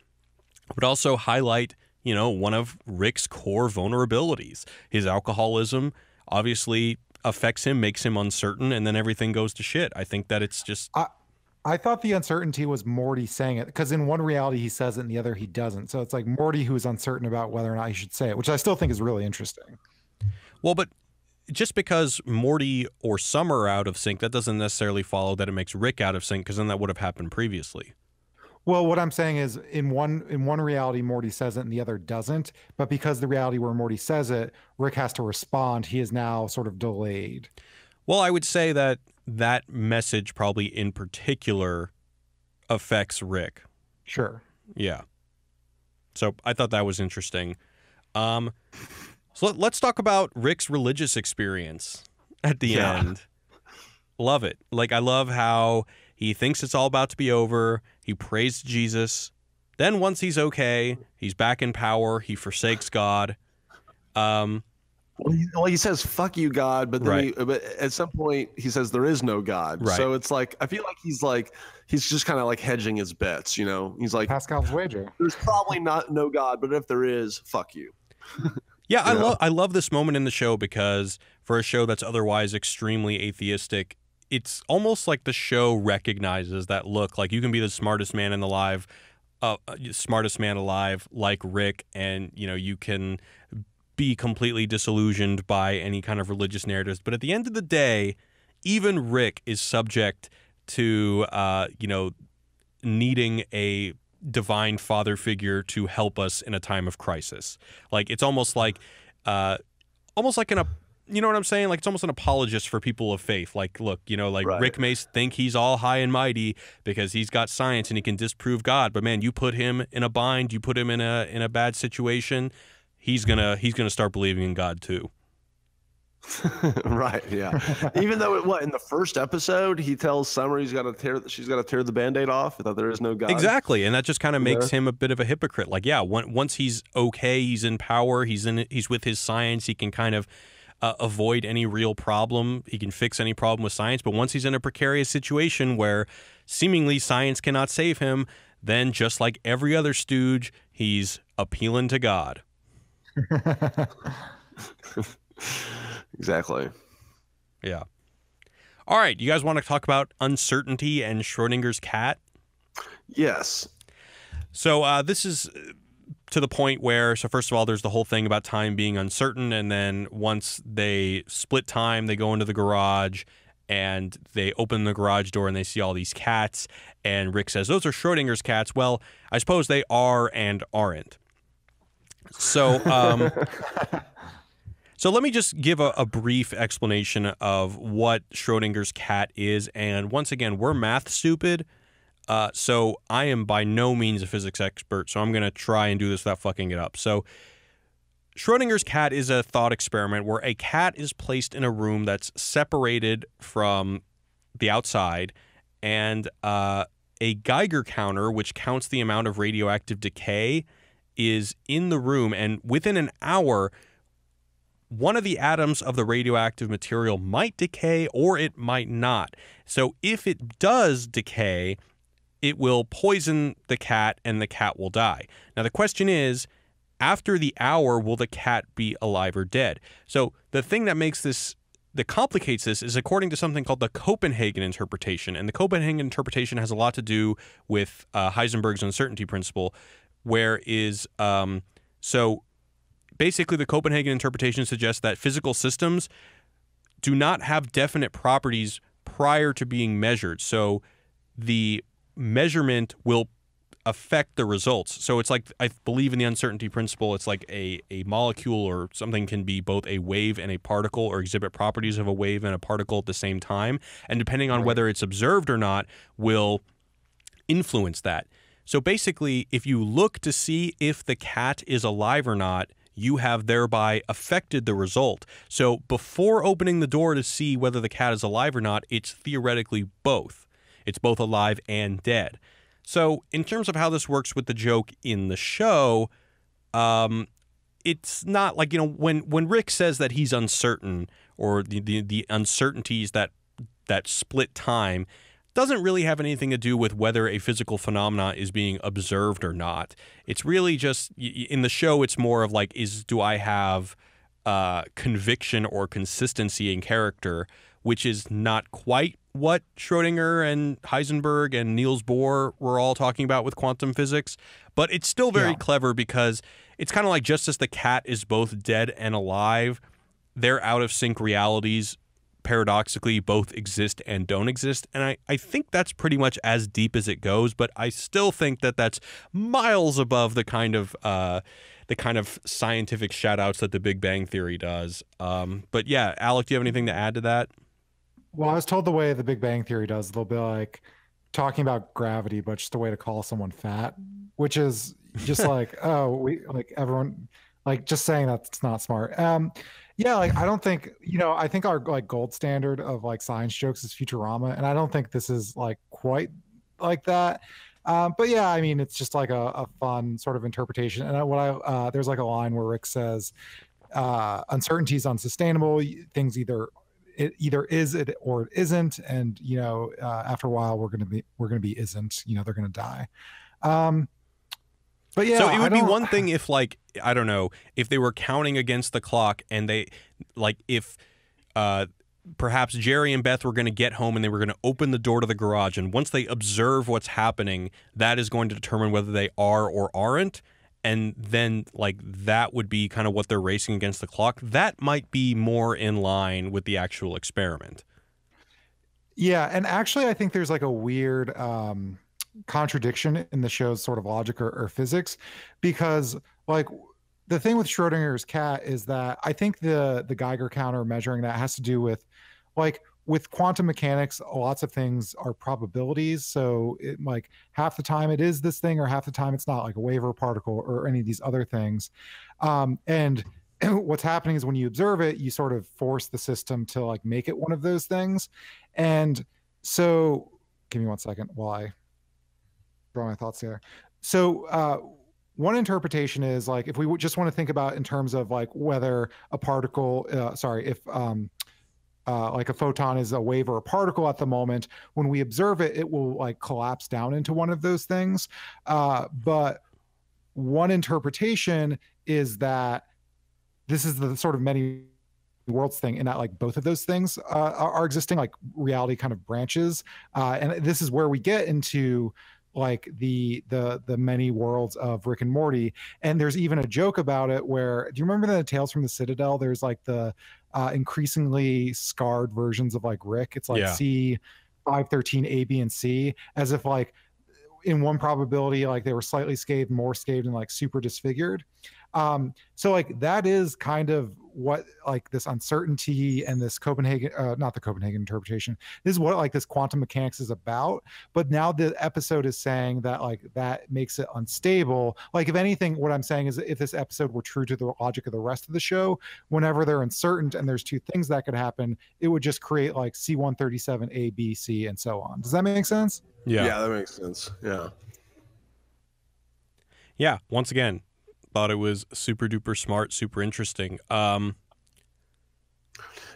but also highlight, you know, one of Rick's core vulnerabilities. His alcoholism obviously affects him, makes him uncertain, and then everything goes to shit. I think that it's just... I thought the uncertainty was Morty saying it, because in one reality he says it, in the other he doesn't. So it's like Morty who's uncertain about whether or not he should say it, which I still think is really interesting. Well, but just because Morty or Summer are out of sync, that doesn't necessarily follow that it makes Rick out of sync, because then that would have happened previously. Well, what I'm saying is in one reality, Morty says it and the other doesn't. But because the reality where Morty says it, Rick has to respond. He is now sort of delayed. Well, I would say that that message probably in particular affects Rick. Sure. Yeah. So I thought that was interesting. So let's talk about Rick's religious experience at the end. Love it. Like, I love how he thinks it's all about to be over. He prays to Jesus. Then once he's okay, he's back in power. He forsakes God. Well, he says, fuck you, God. But then but at some point he says there is no God. Right. So it's like, I feel like he's just kind of like hedging his bets, you know? He's like, Pascal's wager. There's probably no God, but if there is, fuck you. Yeah, I love this moment in the show, because for a show that's otherwise extremely atheistic, it's almost like the show recognizes that, look, like, you can be the smartest man alive like Rick, and, you know, you can be completely disillusioned by any kind of religious narratives. But at the end of the day, even Rick is subject to, you know, needing a divine father figure to help us in a time of crisis. Like, it's almost like you know what I'm saying? Like, it's almost an apologist for people of faith. Like, look, you know, like, Rick may think he's all high and mighty because he's got science and he can disprove God. But man, you put him in a bind, you put him in a bad situation, he's gonna start believing in God too. Right. Yeah. Even though in the first episode he tells Summer she's got to tear the Band-Aid off, that there is no God. Exactly, and that just kind of makes him a bit of a hypocrite. Like, yeah, once he's okay, he's in power, he's with his science, he can kind of avoid any real problem. He can fix any problem with science. But once he's in a precarious situation where seemingly science cannot save him, then just like every other stooge, he's appealing to God. Exactly. Yeah. All right. You guys want to talk about uncertainty and Schrodinger's cat? Yes. So this is to the point where, so first of all, there's the whole thing about time being uncertain. And then once they split time, they go into the garage and they open the garage door and they see all these cats. And Rick says, those are Schrodinger's cats. Well, I suppose they are and aren't. So, so let me just give a brief explanation of what Schrodinger's cat is. And once again, we're math stupid. So I am by no means a physics expert, so I'm going to try and do this without fucking it up. So Schrodinger's cat is a thought experiment where a cat is placed in a room that's separated from the outside, and a Geiger counter, which counts the amount of radioactive decay, is in the room. And within an hour, one of the atoms of the radioactive material might decay or it might not. So if it does decay, it will poison the cat and the cat will die. Now the question is, after the hour, will the cat be alive or dead? So the thing that makes this, that complicates this, is according to something called the Copenhagen interpretation. And the Copenhagen interpretation has a lot to do with Heisenberg's uncertainty principle, where is, so basically the Copenhagen interpretation suggests that physical systems do not have definite properties prior to being measured. So the measurement will affect the results. So it's like, I believe in the uncertainty principle, it's like a molecule or something can be both a wave and a particle, or exhibit properties of a wave and a particle at the same time. And depending on whether it's observed or not will influence that. So basically, if you look to see if the cat is alive or not, you have thereby affected the result. So before opening the door to see whether the cat is alive or not, it's theoretically both. It's both alive and dead. So in terms of how this works with the joke in the show, it's not like, when Rick says that he's uncertain, or the uncertainties that split time, doesn't really have anything to do with whether a physical phenomena is being observed or not. It's really just, in the show, it's more of like, do I have conviction or consistency in character, which is not quite what Schrödinger and Heisenberg and Niels Bohr were all talking about with quantum physics. But it's still very clever, because it's kind of like, just as the cat is both dead and alive, their out of sync realities paradoxically both exist and don't exist. And I think that's pretty much as deep as it goes, but I still think that that's miles above the kind of scientific shout outs that the Big Bang Theory does. But yeah, Alec, do you have anything to add to that? Well, I was told the way the Big Bang Theory does, they'll be like talking about gravity, but just a way to call someone fat, which is just like, oh, we like everyone, like just saying that's not smart. Yeah, like I don't think, I think our like gold standard of like science jokes is Futurama, and I don't think this is like quite like that. But yeah, I mean, it's just like a fun sort of interpretation. And there's like a line where Rick says, uncertainty is unsustainable. Things it either is it or it isn't, and after a while we're gonna be isn't. They're gonna die. But yeah, so it would be one thing if, like, I don't know, if they were counting against the clock and they, like, if perhaps Jerry and Beth were going to get home and they were going to open the door to the garage, and once they observe what's happening, that is going to determine whether they are or aren't. And then, like, that would be kind of what they're racing against the clock. That might be more in line with the actual experiment. Yeah, and actually, I think there's like a weird contradiction in the show's sort of logic or physics, because like the thing with Schrodinger's cat is that I think the Geiger counter measuring that has to do with, like, with quantum mechanics, lots of things are probabilities. So it, like, half the time it is this thing, or half the time it's not, like a wave or particle or any of these other things. And what's happening is when you observe it, you sort of force the system to like make it one of those things. And so give me 1 second while I draw my thoughts there. So one interpretation is, like, if we just want to think about in terms of like whether a particle, if like a photon is a wave or a particle at the moment, when we observe it, it will like collapse down into one of those things. But one interpretation is that this is the sort of many worlds thing, in that like both of those things are existing, like reality kind of branches. And this is where we get into like the many worlds of Rick and Morty. And there's even a joke about it where, do you remember the Tales from the Citadel? There's like the increasingly scarred versions of like Rick. It's like C 513 A, B, and C, as if like in one probability, like they were slightly scathed, more scathed, and like super disfigured. So like that is kind of what like this uncertainty and this Copenhagen, not the Copenhagen interpretation, this is what like this quantum mechanics is about. But now the episode is saying that like that makes it unstable. Like if anything, what I'm saying is, if this episode were true to the logic of the rest of the show, whenever they're uncertain and there's two things that could happen, it would just create like C137 A, B, C, and so on. Does that make sense? Yeah, that makes sense. Yeah, once again, thought it was super duper smart, super interesting.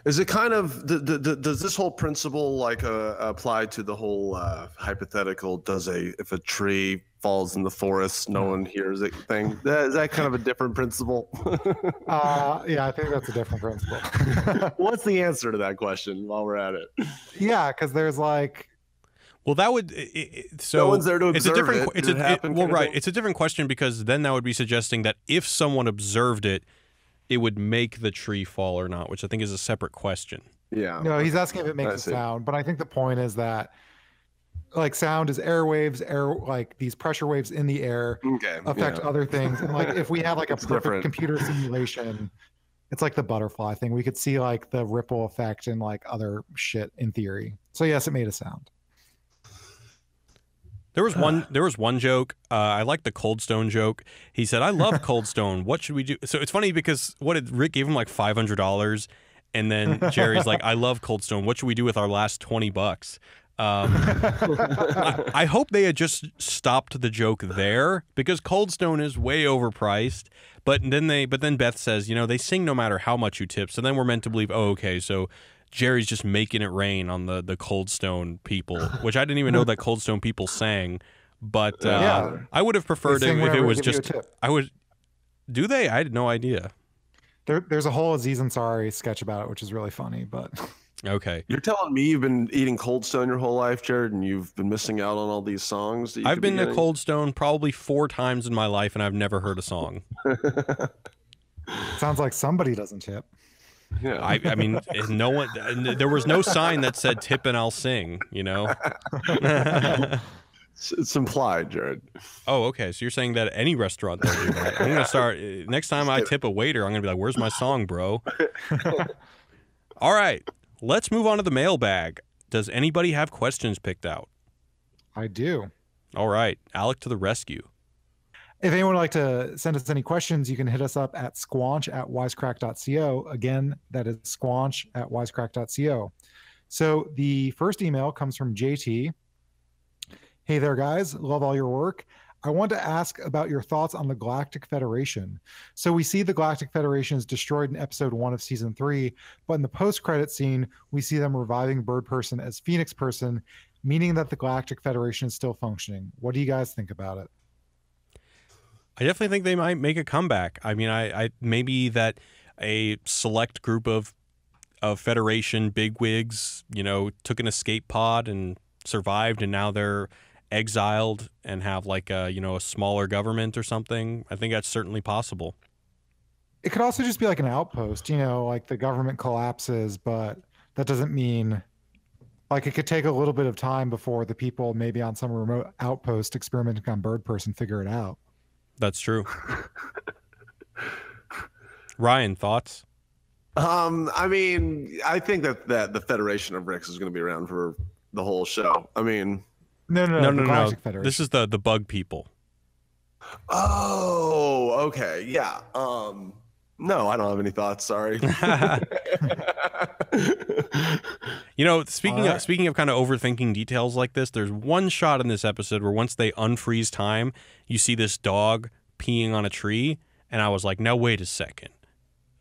Is it kind of does this whole principle like apply to the whole hypothetical? If a tree falls in the forest, no one hears it thing? Is that kind of a different principle? Yeah, I think that's a different principle. What's the answer to that question while we're at it? Yeah, because there's like. Well, that would so no one's there to it's a observe different. it. It's Did it happen, well, kind of right. thing? It's a different question because then that would be suggesting that if someone observed it, it would make the tree fall or not, which I think is a separate question. Yeah. No, he's asking if it makes a sound, but I think the point is that like sound is airwaves, like these pressure waves in the air affect other things. And like if we had like a perfect computer simulation, it's like the butterfly thing. We could see like the ripple effect and like other shit in theory. So yes, it made a sound. There was one joke. I like the Cold Stone joke. He said, "I love Cold Stone. What should we do?" So it's funny because what did Rick gave him like $500, and then Jerry's like, "I love Cold Stone. What should we do with our last $20?" I hope they had just stopped the joke there because Cold Stone is way overpriced. But then Beth says, they sing no matter how much you tip. So then we're meant to believe, oh, okay, so Jerry's just making it rain on the Cold Stone people, which I didn't even know that Cold Stone people sang. But I would have preferred it if it was just. I would. Do they? I had no idea. There's a whole Aziz Ansari sketch about it, which is really funny. But okay, you're telling me you've been eating Cold Stone your whole life, Jared, and you've been missing out on all these songs. That I've been to Cold Stone probably 4 times in my life, and I've never heard a song. Sounds like somebody doesn't tip. Yeah. I mean, no one. There was no sign that said "tip and I'll sing." It's implied, Jared. Oh, okay. So you're saying that any restaurant they'll do that. I'm gonna start next time I tip a waiter. I'm gonna be like, "Where's my song, bro?" All right, let's move on to the mailbag. Does anybody have questions picked out? I do. All right, Alec to the rescue. If anyone would like to send us any questions, you can hit us up at squanch@wisecrack.co. Again, that is squanch@wisecrack.co. So the first email comes from JT. Hey there, guys. Love all your work. I want to ask about your thoughts on the Galactic Federation. So we see the Galactic Federation is destroyed in episode 1 of season 3, but in the post-credit scene, we see them reviving Bird Person as Phoenix Person, meaning that the Galactic Federation is still functioning. What do you guys think about it? I definitely think they might make a comeback. I mean, I maybe that a select group of Federation bigwigs, took an escape pod and survived, and now they're exiled and have like a smaller government or something. I think that's certainly possible. It could also just be like an outpost, like the government collapses, but that doesn't mean like it could take a little bit of time before the people maybe on some remote outpost experimenting on Bird Person figure it out. That's true. Ryan, thoughts? I mean, I think that the Federation of Ricks is going to be around for the whole show. I mean, no. This is the bug people. Oh, okay, yeah. No, I don't have any thoughts. Sorry. Speaking of kind of overthinking details like this, there's one shot in this episode where once they unfreeze time, you see this dog peeing on a tree, and I was like, "No, wait a second.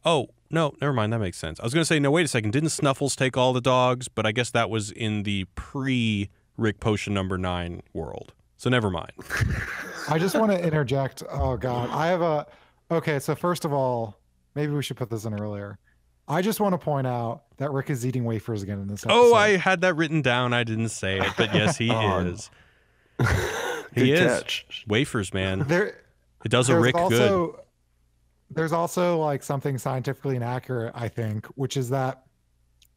Oh, no, never mind. That makes sense." I was going to say, "No, wait a second. Didn't Snuffles take all the dogs?" But I guess that was in the pre-Rick Potion number 9 world. So never mind. I just want to interject. Oh, God. Okay, so first of all, maybe we should put this in earlier. I just want to point out that Rick is eating wafers again in this episode. Oh, I had that written down. I didn't say it, but yes, he is. He is. Catch. Wafers, man. It does a Rick good. There's also like something scientifically inaccurate, I think, which is that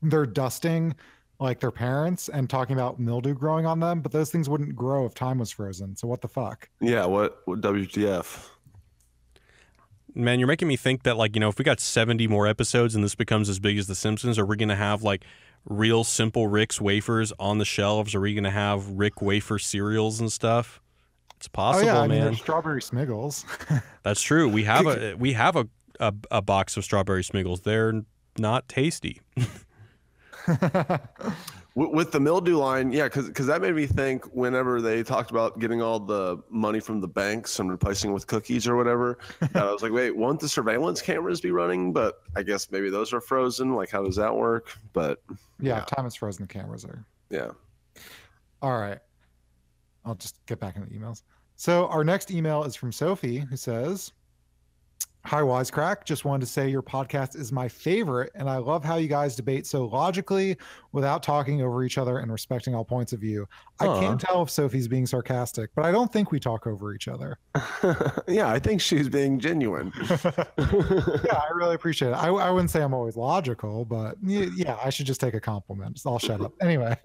they're dusting like their parents and talking about mildew growing on them, but those things wouldn't grow if time was frozen. So what the fuck? Yeah, what WTF? Man, you're making me think that if we got 70 more episodes and this becomes as big as The Simpsons, are we going to have like real simple Rick's wafers on the shelves? Are we going to have Rick wafer cereals and stuff? It's possible, I mean, man. there's strawberry Smiggles. That's true. We have a box of strawberry Smiggles. They're not tasty. With the mildew line, yeah, because that made me think whenever they talked about getting all the money from the banks and replacing with cookies or whatever, I was like, wait, won't the surveillance cameras be running? But I guess maybe those are frozen. Like, how does that work? But yeah, time is frozen. The cameras are. Yeah. All right. I'll just get back into the emails. So our next email is from Sophie, who says, "Hi, Wisecrack. Just wanted to say your podcast is my favorite, and I love how you guys debate so logically without talking over each other and respecting all points of view. I can't tell if Sophie's being sarcastic, but I don't think we talk over each other." Yeah, I think she's being genuine. Yeah, I really appreciate it. I wouldn't say I'm always logical, but yeah, I should just take a compliment. I'll shut up. Anyway.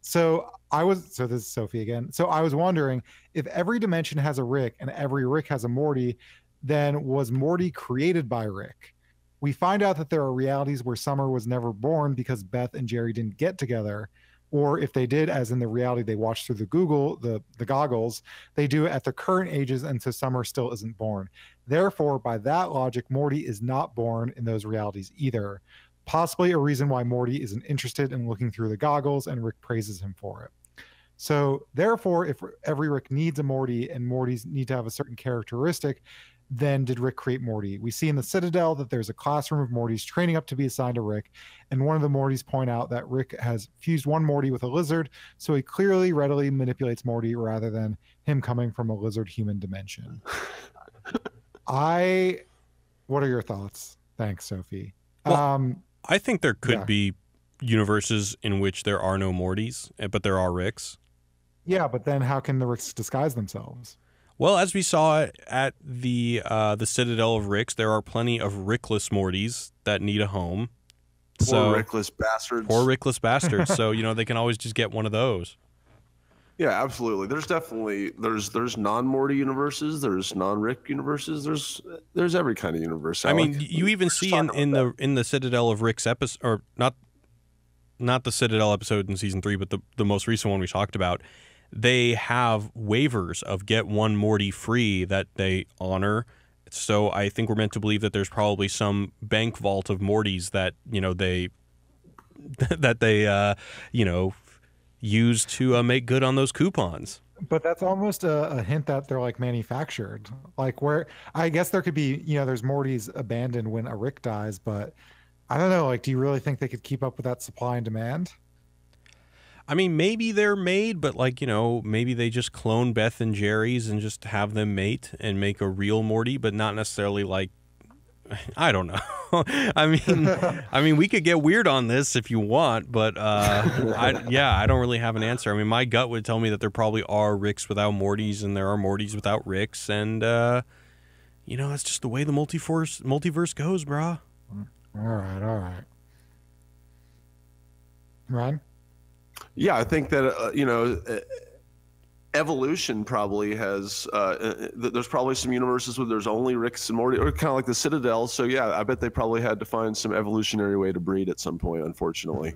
So this is Sophie again. So I was wondering, if every dimension has a Rick and every Rick has a Morty, then was Morty created by Rick? We find out that there are realities where Summer was never born because Beth and Jerry didn't get together, or if they did, as in the reality they watched through the goggles, they do it at the current ages, and so Summer still isn't born. Therefore, by that logic, Morty is not born in those realities either. Possibly a reason why Morty isn't interested in looking through the goggles, and Rick praises him for it. So therefore, if every Rick needs a Morty and Mortys need to have a certain characteristic, then did Rick create Morty? We see in the Citadel that there's a classroom of Mortys training up to be assigned to Rick, and one of the Mortys point out that Rick has fused one Morty with a lizard, so he clearly readily manipulates Morty rather than him coming from a lizard-human dimension. What are your thoughts? Thanks, Sophie. Well, I think there could be universes in which there are no Mortys, but there are Ricks. Yeah, but then how can the Ricks disguise themselves? Well, as we saw at the Citadel of Ricks, there are plenty of Rickless Mortys that need a home. Poor Rickless bastards. Poor Rickless bastards. So, they can always just get one of those. Yeah, absolutely. There's definitely there's non-Morty universes, there's non-Rick universes, there's every kind of universe. I mean, you even see in the Citadel of Ricks episode, or not the Citadel episode in season 3, but the most recent one we talked about, they have waivers of get one Morty free that they honor. So I think we're meant to believe that there's probably some bank vault of Mortys that they use to make good on those coupons. But that's almost a hint that they're like manufactured. Like, where I guess there could be, there's Mortys abandoned when a Rick dies, but I don't know. Like, do you really think they could keep up with that supply and demand? I mean, maybe they're made, but maybe they just clone Beth and Jerry's and just have them mate and make a real Morty, but not necessarily like, I don't know. I mean, we could get weird on this if you want, but I don't really have an answer. I mean, my gut would tell me that there probably are Ricks without Mortys, and there are Mortys without Ricks, and that's just the way the multiverse goes, brah. All right. Ryan? Yeah, I think that evolution probably has there's probably some universes where there's only Ricks and Morty, or kind of like the Citadel. So yeah, I bet they probably had to find some evolutionary way to breed at some point, unfortunately.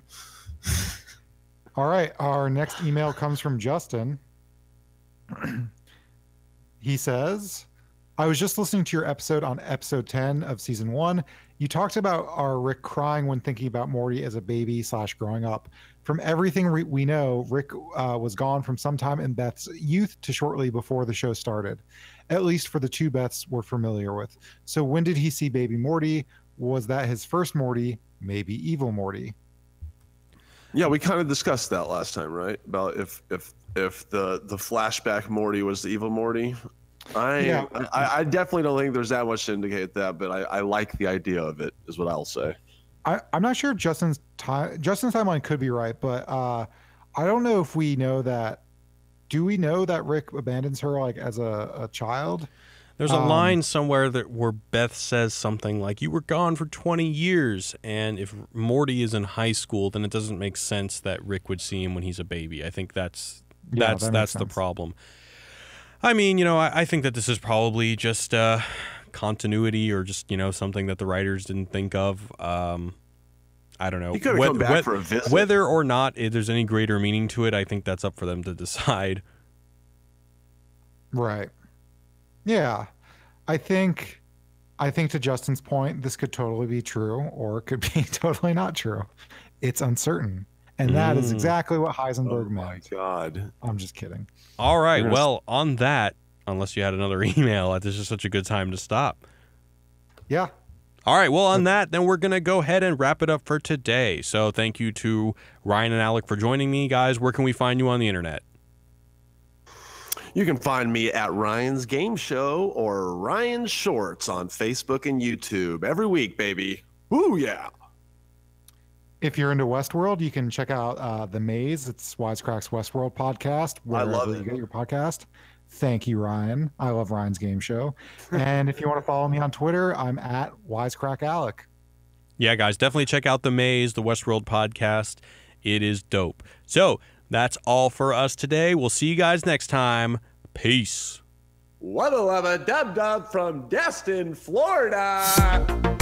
All right, our next email comes from Justin. He says, "I was just listening to your episode on episode 10 of season 1. You talked about our Rick crying when thinking about Morty as a baby / growing up. From everything we know, Rick was gone from sometime in Beth's youth to shortly before the show started, at least for the two Beths we're familiar with. So when did he see baby Morty? Was that his first Morty? Maybe evil Morty?" Yeah, we kind of discussed that last time, right? About if the flashback Morty was the evil Morty. I definitely don't think there's that much to indicate that, but I like the idea of it, is what I'll say. I'm not sure if Justin's timeline could be right, but I don't know if we know that. Do we know that Rick abandons her like as a child? There's a line somewhere where Beth says something like, "You were gone for 20 years," and if Morty is in high school, then it doesn't make sense that Rick would see him when he's a baby. I think that's the problem. I mean, I think that this is probably just continuity, or just something that the writers didn't think of. I don't know. He could have come back for a visit. Whether or not there's any greater meaning to it, I think that's up for them to decide. Right. Yeah. I think to Justin's point, this could totally be true, or it could be totally not true. It's uncertain. And that is exactly what Heisenberg Oh my meant. God. I'm just kidding. All right. Well, on that, unless you had another email, this is such a good time to stop. Yeah. All right. Well, on that, then we're going to go ahead and wrap it up for today. So thank you to Ryan and Alec for joining me. Guys, where can we find you on the internet? You can find me at Ryan's Game Show or Ryan Shorts on Facebook and YouTube every week, baby. Ooh, yeah. If you're into Westworld, you can check out The Maze. It's Wisecrack's Westworld podcast. I love Wherever it. you get your podcast. Thank you, Ryan. I love Ryan's Game Show. And if you want to follow me on Twitter, I'm at WisecrackAlec. Yeah, guys, definitely check out The Maze, the Westworld podcast. It is dope. So that's all for us today. We'll see you guys next time. Peace. Wubba wubba dub dub from Destin, Florida.